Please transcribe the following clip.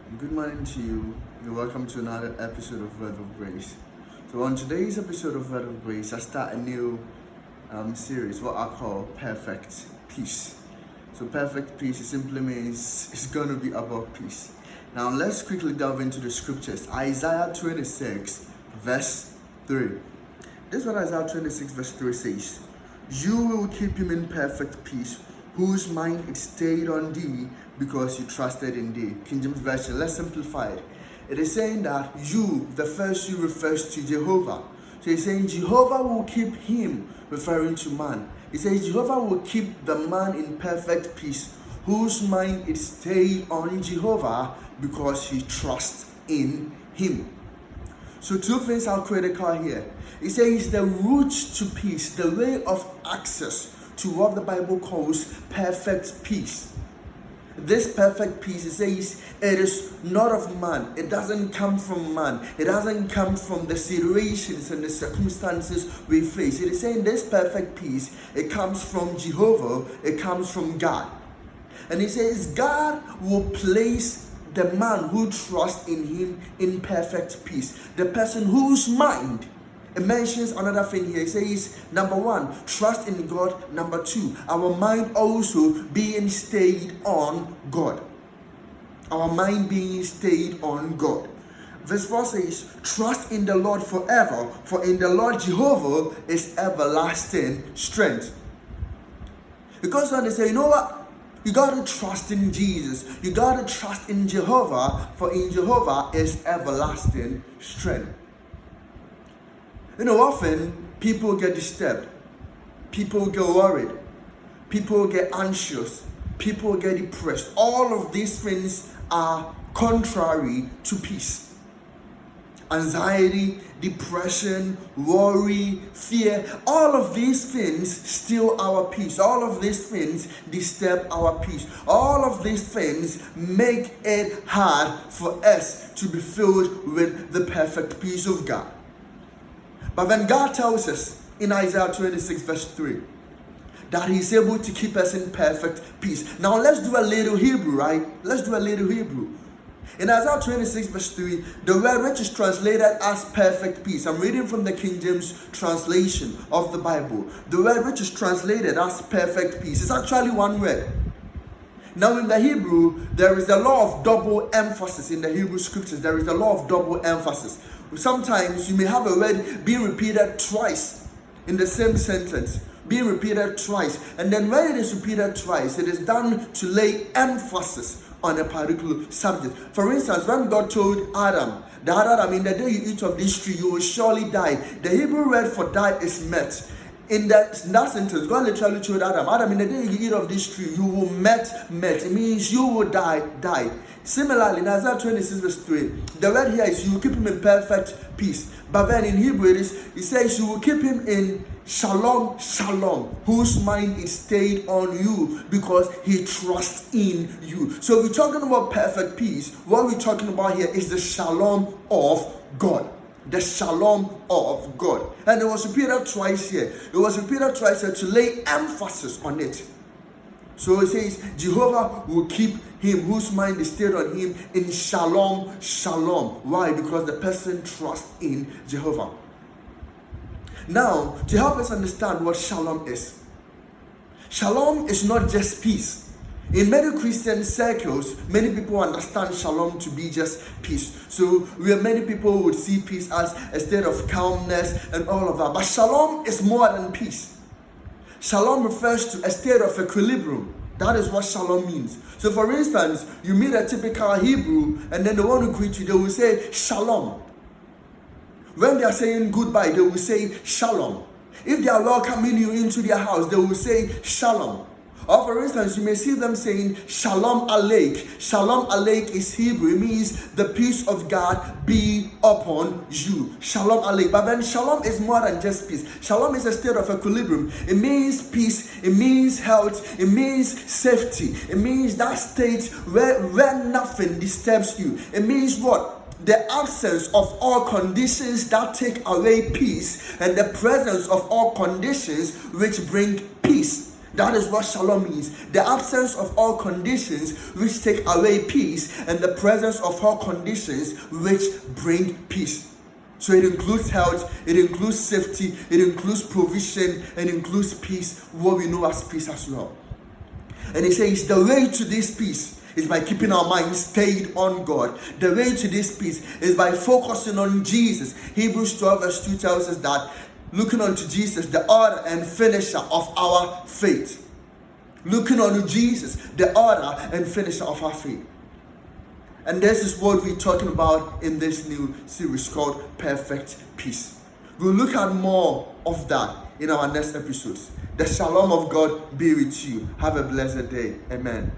Good morning to you. You're welcome to another episode of Word of Grace. So, on today's episode of Word of Grace, I start a new series, what I call Perfect Peace. So, perfect peace it simply means it's going to be about peace. Now, let's quickly delve into the scriptures. Isaiah 26, verse 3. This is what Isaiah 26, verse 3 says: You will keep him in perfect peace, whose mind is stayed on thee, because you trusted in thee. King James Version, let's simplify it. It is saying that you, the first you refers to Jehovah. So he's saying Jehovah will keep him, referring to man. He says Jehovah will keep the man in perfect peace, whose mind is stayed on Jehovah, because he trusts in him. So two things are critical here. It says the route to peace, the way of access to what the Bible calls perfect peace. This perfect peace, it says, it is not of man. It doesn't come from man. It doesn't come from the situations and the circumstances we face. It is saying this perfect peace, it comes from Jehovah. It comes from God. And it says God will place the man who trusts in him in perfect peace. The person whose mind, it mentions another thing here. It says, number one, trust in God. Number two, our mind also being stayed on God. Our mind being stayed on God. Verse 4 says, trust in the Lord forever, for in the Lord Jehovah is everlasting strength. Because when they say, you know what? You gotta trust in Jesus. You gotta trust in Jehovah, for in Jehovah is everlasting strength. Often people get disturbed, people get worried, people get anxious, people get depressed. All of these things are contrary to peace. Anxiety, depression, worry, fear, all of these things steal our peace. All of these things disturb our peace. All of these things make it hard for us to be filled with the perfect peace of God. But then God tells us in Isaiah 26 verse 3 that he's able to keep us in perfect peace. Now let's do a little Hebrew, right? Let's do a little Hebrew. In Isaiah 26 verse 3, the word which is translated as perfect peace. I'm reading from the King James translation of the Bible. The word which is translated as perfect peace is actually one word. Now in the Hebrew, there is a law of double emphasis in the Hebrew scriptures. There is a law of double emphasis. Sometimes you may have a word being repeated twice in the same sentence, being repeated twice. And then when it is repeated twice, it is done to lay emphasis on a particular subject. For instance, when God told Adam, that Adam, in the day you eat of this tree, you will surely die. The Hebrew word for die is met. In that sentence, God literally told Adam, in the day you eat of this tree, you will met. It means you will die. Similarly, in Isaiah 26 verse 3, the word here is you will keep him in perfect peace. But then in Hebrew it says you will keep him in shalom, whose mind is stayed on you because he trusts in you. So we're talking about perfect peace. What we're talking about here is the shalom of God. The shalom of God. And it was repeated twice here. It was repeated twice here to lay emphasis on it. So it says, Jehovah will keep him whose mind is stayed on him in shalom. Why? Because the person trusts in Jehovah. Now, to help us understand what shalom is not just peace. In many Christian circles, many people understand shalom to be just peace. So where many people would see peace as a state of calmness and all of that. But shalom is more than peace. Shalom refers to a state of equilibrium. That is what shalom means. So for instance, you meet a typical Hebrew and then the one who greets you, they will say shalom. When they are saying goodbye, they will say shalom. If they are welcoming you into their house, they will say shalom. Or for instance, you may see them saying Shalom Aleik. Shalom Aleik is Hebrew. It means the peace of God be upon you. Shalom Aleik. But then Shalom is more than just peace. Shalom is a state of equilibrium. It means peace. It means health. It means safety. It means that state where nothing disturbs you. It means what? The absence of all conditions that take away peace and the presence of all conditions which bring peace. That is what shalom means. The absence of all conditions which take away peace, and the presence of all conditions which bring peace. So it includes health, it includes safety, it includes provision, and includes peace, what we know as peace as well. And he says the way to this peace is by keeping our minds stayed on God. The way to this peace is by focusing on Jesus. Hebrews 12 verse 2 tells us that looking unto Jesus, the author and finisher of our faith. Looking unto Jesus, the author and finisher of our faith. And this is what we're talking about in this new series called Perfect Peace. We'll look at more of that in our next episodes. The shalom of God be with you. Have a blessed day. Amen.